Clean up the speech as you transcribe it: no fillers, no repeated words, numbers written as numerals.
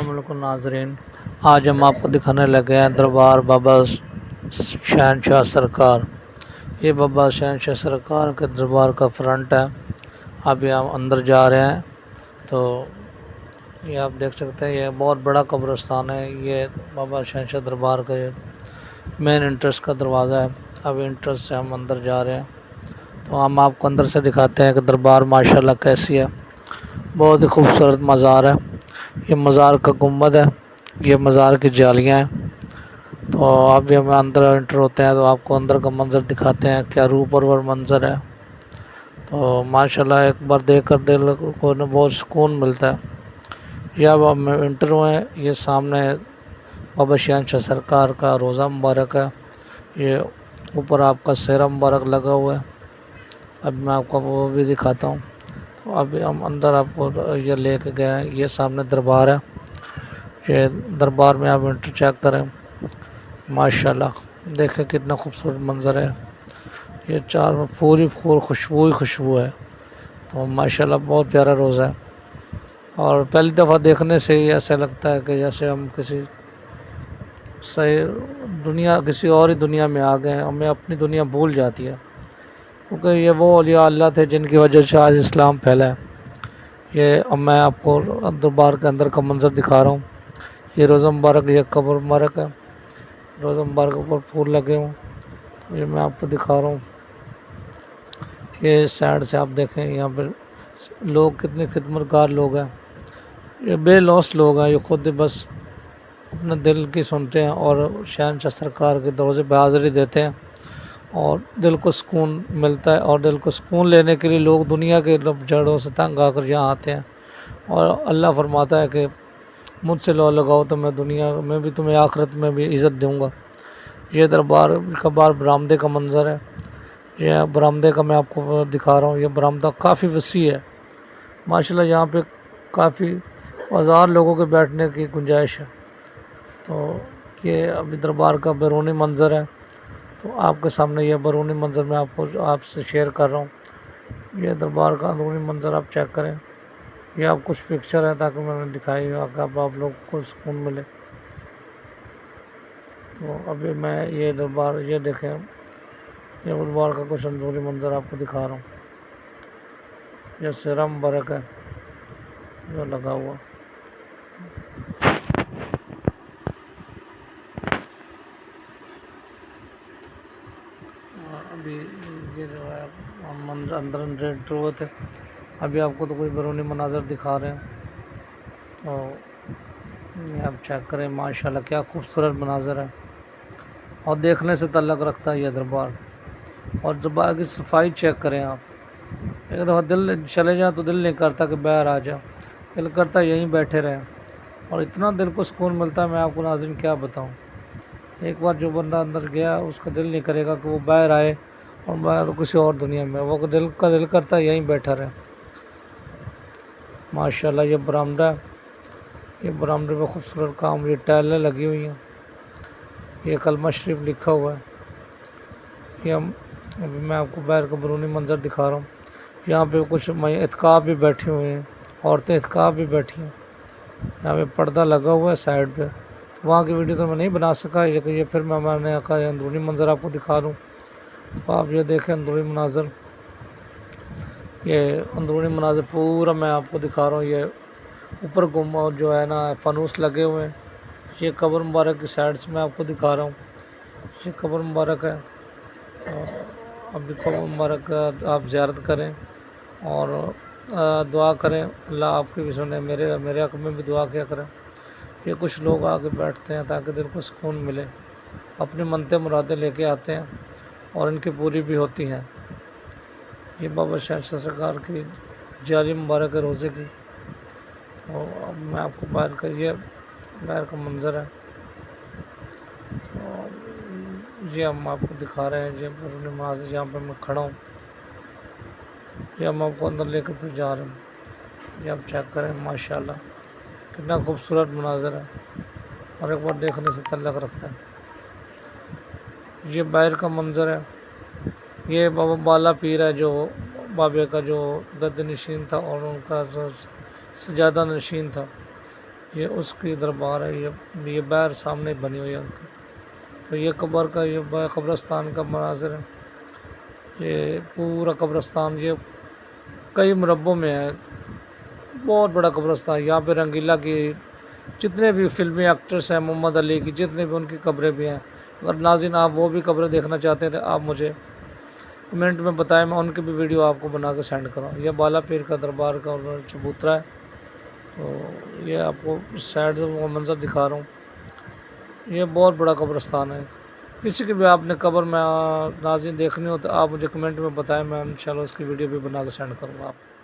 السلام علیکم ناظرین، آج ہم آپ کو دکھانے لگے ہیں دربار بابا شہنشاہ سرکار۔ یہ بابا شہنشاہ سرکار کے دربار کا فرنٹ ہے۔ ابھی ہم اندر جا رہے ہیں تو یہ آپ دیکھ سکتے ہیں، یہ بہت بڑا قبرستان ہے۔ یہ بابا شہنشاہ دربار کا مین انٹرس کا دروازہ ہے۔ ابھی انٹرس سے ہم اندر جا رہے ہیں تو ہم آپ کو اندر سے دکھاتے ہیں کہ دربار ماشاءاللہ کیسی ہے۔ بہت ہی خوبصورت مزار ہے۔ یہ مزار کا گنبد ہے، یہ مزار کی جالیاں ہیں۔ تو ابھی ہم اندر انٹر ہوتے ہیں تو آپ کو اندر کا منظر دکھاتے ہیں، کیا روح پرور منظر ہے۔ تو ماشاءاللہ ایک بار دیکھ کر دل کو بہت سکون ملتا ہے۔ یہ اب ہم انٹر ہوئے ہیں، یہ سامنے بابا شہنشاہ سرکار کا روضہ مبارک ہے۔ یہ اوپر آپ کا سہرا مبارک لگا ہوا ہے۔ اب میں آپ کو وہ بھی دکھاتا ہوں۔ تو ابھی ہم اندر آپ کو یہ لے کے گئے ہیں، یہ سامنے دربار ہے۔ یہ دربار میں آپ انٹر چیک کریں، ماشاءاللہ دیکھیں کتنا خوبصورت منظر ہے۔ یہ چاروں پوری خوشبو ہے۔ تو ماشاءاللہ بہت پیارا روضہ ہے، اور پہلی دفعہ دیکھنے سے ہی ایسا لگتا ہے کہ جیسے ہم کسی اور ہی دنیا میں آ گئے ہیں، ہمیں اپنی دنیا بھول جاتی ہے، کیونکہ یہ وہ اولیاء اللہ تھے جن کی وجہ سے آج اسلام پھیلا ہے۔ یہ میں آپ کو دربار کے اندر کا منظر دکھا رہا ہوں۔ یہ روضہ مبارک، یہ قبر مبارک ہے۔ روضہ مبارک کے اوپر پھول لگے ہوں، تو یہ میں آپ کو دکھا رہا ہوں۔ یہ سائڈ سے آپ دیکھیں، یہاں پہ لوگ کتنے خدمت گار لوگ ہیں۔ یہ بے لوث لوگ ہیں، یہ خود بس اپنے دل کی سنتے ہیں اور شہنشاہ سرکار کے دروازے پہ حاضری دیتے ہیں، اور دل کو سکون ملتا ہے۔ اور دل کو سکون لینے کے لیے لوگ دنیا کے جڑوں سے تنگ آ کر یہاں آتے ہیں، اور اللہ فرماتا ہے کہ مجھ سے لو لگاؤ تو میں دنیا میں بھی تمہیں آخرت میں بھی عزت دوں گا۔ یہ دربار کا بار برآمدے کا منظر ہے۔ یہ برآمدے کا میں آپ کو دکھا رہا ہوں۔ یہ برآمدہ کافی وسیع ہے ماشاءاللہ، یہاں پہ کافی ہزار لوگوں کے بیٹھنے کی گنجائش ہے۔ تو یہ ابھی دربار کا بیرونی منظر ہے، تو آپ کے سامنے یہ بیرونی منظر میں آپ سے شیئر کر رہا ہوں۔ یہ دربار کا اندرونی منظر آپ چیک کریں۔ یہ آپ کچھ پکچر ہے تاکہ میں نے دکھائی ہو کہ آپ لوگوں کو سکون ملے۔ تو ابھی میں یہ دربار، یہ دیکھیں، یہ دربار کا کچھ اندرونی منظر آپ کو دکھا رہا ہوں۔ یہ سہرا مبارک ہے جو لگا ہوا۔ ابھی یہ جو ہے ہم اندر انٹر ہوئے تھے، ابھی آپ کو تو کوئی بیرونی مناظر دکھا رہے ہیں۔ تو یہ آپ چیک کریں، ماشاءاللہ کیا خوبصورت مناظر ہے، اور دیکھنے سے تعلق رکھتا ہے یہ دربار۔ اور دربار کی صفائی چیک کریں آپ، اگر دل چلے جائیں تو دل نہیں کرتا کہ باہر آ جائیں، دل کرتا ہے یہیں بیٹھے رہیں، اور اتنا دل کو سکون ملتا ہے، میں آپ کو ناظرین کیا بتاؤں۔ ایک بار جو بندہ اندر گیا اس کا دل نہیں کرے گا کہ وہ باہر آئے اور باہر کسی اور دنیا میں، وہ دل کرتا ہے یہیں بیٹھا رہے۔ ماشاءاللہ یہ برآمدہ ہے، یہ برآمدے پہ خوبصورت کام، یہ ٹائلیں لگی ہوئی ہیں، یہ کلمہ شریف لکھا ہوا ہے۔ یہ ابھی میں آپ کو باہر کا بیرونی منظر دکھا رہا ہوں۔ یہاں پہ کچھ اعتکاف بھی بیٹھے ہوئے ہیں، عورتیں اعتکاف بھی بیٹھی ہیں۔ یہاں پہ پردہ لگا ہوا ہے سائڈ پہ، وہاں کی ویڈیو تو میں نہیں بنا سکا، یہ پھر میں نے کہا یہ اندرونی منظر آپ کو دکھا دوں۔ تو آپ یہ دیکھیں اندرونی مناظر، یہ اندرونی مناظر پورا میں آپ کو دکھا رہا ہوں۔ یہ اوپر جو ہے نا فانوس لگے ہوئے ہیں۔ یہ قبر مبارک کی سائڈ سے میں آپ کو دکھا رہا ہوں، یہ قبر مبارک ہے۔ ابھی قبر مبارک آپ زیارت کریں اور دعا کریں، اللہ آپ کی بھی سنیں، میرے حق میں بھی دعا کیا کریں۔ یہ کچھ لوگ آگے بیٹھتے ہیں تاکہ دل کو سکون ملے، اپنی منتیں مرادیں لے کے آتے ہیں اور ان کی پوری بھی ہوتی ہیں۔ یہ بابا شہنشاہ سرکار کی جالی مبارک ہے روزے کی۔ تو اب میں آپ کو باہر کا منظر ہے، یہ ہم آپ کو دکھا رہے ہیں۔ یہ بیرونی مناظر جہاں پہ میں کھڑا ہوں، یہ ہم آپ کو اندر لے کر پھر جا رہے ہیں۔ یہ آپ چیک کریں، ماشاءاللہ کتنا خوبصورت مناظر ہے، اور ایک بار دیکھنے سے تعلق رکھتا ہے۔ یہ باہر کا منظر ہے۔ یہ بابا بالا پیر ہے، جو بابے کا جو گد نشین تھا اور ان کا سجادہ نشین تھا۔ یہ اس کی دربار ہے، یہ باہر سامنے بنی ہوئی ہے ان کی۔ تو یہ قبر کا یہ قبرستان کا مناظر ہے، یہ پورا قبرستان یہ کئی مربوں میں ہے، بہت بڑا قبرستان۔ یہاں پہ رنگیلا کی جتنے بھی فلمی ایکٹرس ہیں، محمد علی کی جتنے بھی ان کی قبریں بھی ہیں۔ اگر ناظرین آپ وہ بھی قبریں دیکھنا چاہتے ہیں تو آپ مجھے کمنٹ میں بتائیں، میں ان کی بھی ویڈیو آپ کو بنا کے سینڈ کروں۔ یہ بالا پیر کا دربار کا چبوترا ہے، تو یہ آپ کو سائڈ سے وہ منظر دکھا رہا ہوں۔ یہ بہت بڑا قبرستان ہے، کسی کی بھی آپ نے قبر میں ناظرین دیکھنی ہو تو آپ مجھے کمنٹ میں بتائیں، میں انشاءاللہ اس کی ویڈیو بھی بنا کے سینڈ کروں گا آپ۔